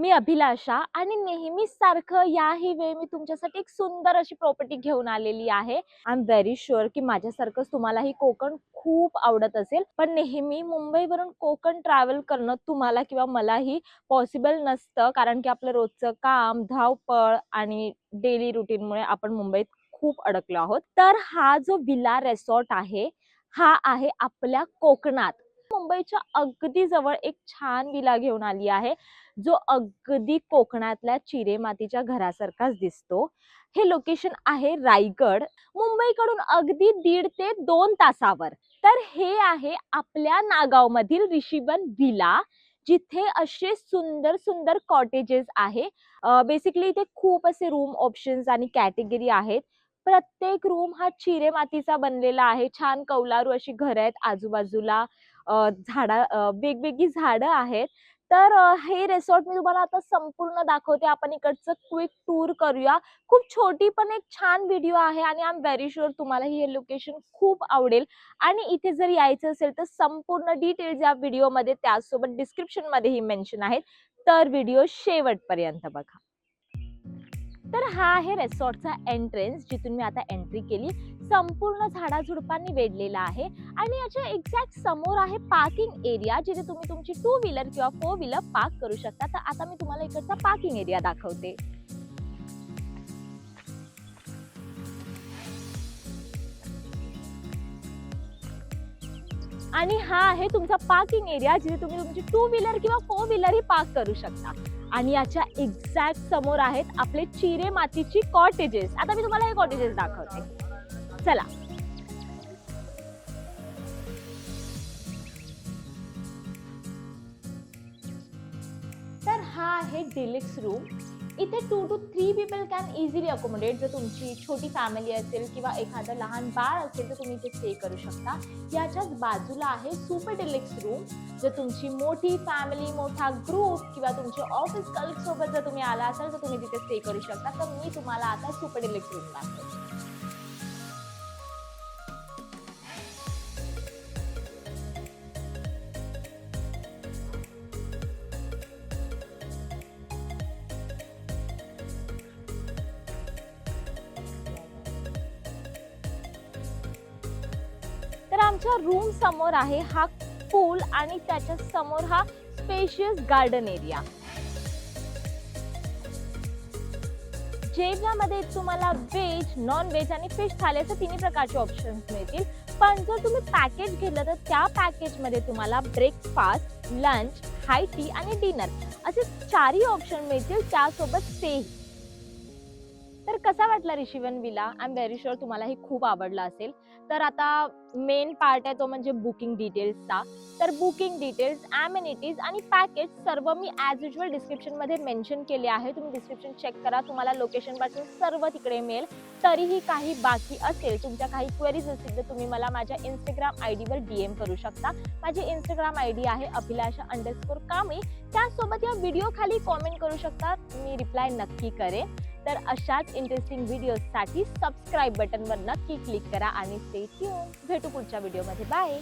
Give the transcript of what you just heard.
मी अभिलाषा आणि नेहमीच सारखं याही वेळी मी तुमच्यासाठी एक सुंदर अशी प्रॉपर्टी घेऊन आलेली आहे. आय एम व्हेरी शुअर की माझ्यासारखंच तुम्हालाही कोकण खूप आवडत असेल, पण नेहमी मुंबईवरून कोकण ट्रॅव्हल करणं तुम्हाला किंवा मलाही पॉसिबल नसतं, कारण की आपलं रोजचं काम, धावपळ आणि डेली रुटीनमुळे आपण मुंबईत खूप अडकलो आहोत. तर हा जो विला रिसॉर्ट आहे, हा आहे आपल्या कोकणात. मुंबईच्या अगदी जवळ एक छान विला घेऊन आली आहे, जो अगदी कोकणातल्या चिरेमातीच्या घरासारखाच दिसतो. हे लोकेशन आहे रायगड, मुंबईकडून अगदी 1.5 ते 2 तासावर. तर हे आहे आपल्या नागावमधील ऋषीवन विला, जिथे असे सुंदर सुंदर कॉटेजेस आहे. बेसिकली इथे खूप असे रूम ऑप्शन्स आणि कॅटेगरी आहेत. प्रत्येक रूम हा चिरेमातीचा बनलेला आहे. छान कौलारू अशी घरं आहेत आजूबाजूला. वेगवेगळी झाडं आहेत. तर हे रिसॉर्ट मी तुम्हाला आता संपूर्ण दाखवते. आपण इकडचं क्विक टूर करूया. खूप छोटी पण एक छान व्हिडिओ आहे आणि आय एम व्हेरी शुअर तुम्हालाही हे लोकेशन खूप आवडेल. आणि इथे जर यायचं असेल तर संपूर्ण डिटेल्स या व्हिडिओमध्ये, त्याचसोबत डिस्क्रिप्शनमध्येही मेन्शन आहेत. तर व्हिडिओ शेवटपर्यंत बघा. तर हा आहे रिसॉर्टचा एंट्रन्स, जिथून मी आता एंट्री केली. संपूर्ण झाडाझुडपांनी वेढलेला आहे आणि याच्या एक्झॅक्ट समोर आहे पार्किंग एरिया, जिथे तुम्ही तुमची 2 व्हीलर किंवा 4 व्हीलर पार्क करू शकता. तर आता मी तुम्हाला इकडचा पार्किंग एरिया दाखवते. आणि हा आहे तुमचा पार्किंग एरिया, जिथे तुम्ही तुमची 2 व्हीलर किंवा 4 व्हीलर ही पार्क करू शकता. आणि याच्या एक्झॅक्ट समोर आहेत आपले चिरे मातीची कॉटेजेस. आता मी तुम्हाला हे कॉटेजेस दाखवते. चला. तर हा आहे डिलक्स रूम. इथे 2 to 3 people can easily accommodate. जर तुमची छोटी फॅमिली असेल किंवा एखादं लहान बाळ असेल तर तुम्ही इथे स्टे करू शकता. याच्याच बाजूला आहे सुपर डिलक्स रूम. जर तुमची मोठी फॅमिली, मोठा ग्रुप किंवा तुमचे ऑफिस कलिग सोबत जर तुम्ही आला असाल तर तुम्ही तिथे स्टे करू शकता. तर मी तुम्हाला आता सुपर डिलक्स रूम दाखवते. तर आमच्या रूम समोर आहे हा पूल आणि त्याच्या समोर हा स्पेशियस गार्डन एरिया. जेवणामध्ये तुम्हाला व्हेज, नॉन व्हेज आणि फिश थाली असे 3 प्रकारचे ऑप्शन्स मिळतील. पण जर तुम्ही पॅकेज घेतलं तर त्या पॅकेजमध्ये तुम्हाला ब्रेकफास्ट, लंच, हाय टी आणि डिनर असे 4ही ऑप्शन मिळतील, त्यासोबत स्टे. तर कसा वाटला Rishivan villa? I am very sure तुम्हालाही खूप आवडला असेल. तर आता मेन पार्ट आहे तो म्हणजे बुकिंग डिटेल्सचा. तर बुकिंग डिटेल्स, ॲमेनिटीज आणि पॅकेज सर्व मी ॲज युजुअल डिस्क्रिप्शनमध्ये मेन्शन केले आहे. तुम्ही डिस्क्रिप्शन चेक करा, तुम्हाला लोकेशनपासून सर्व तिकडे मिळेल. तरीही काही बाकी असेल, तुमच्या काही क्वेरीज असतील तर तुम्ही मला माझ्या इंस्टाग्राम आयडीवर DM करू शकता. माझी इंस्टाग्राम आयडी आहे अभिलाषा_कांबळी. त्यासोबत या व्हिडिओ खाली कॉमेंट करू शकता, मी रिप्लाय नक्की करेन. तर अशाच इंटरेस्टिंग व्हिडिओजसाठी सबस्क्राईब बटनवर नक्की क्लिक करा आणि स्टे ट्यून. भेटू पुढच्या व्हिडिओमध्ये. बाय.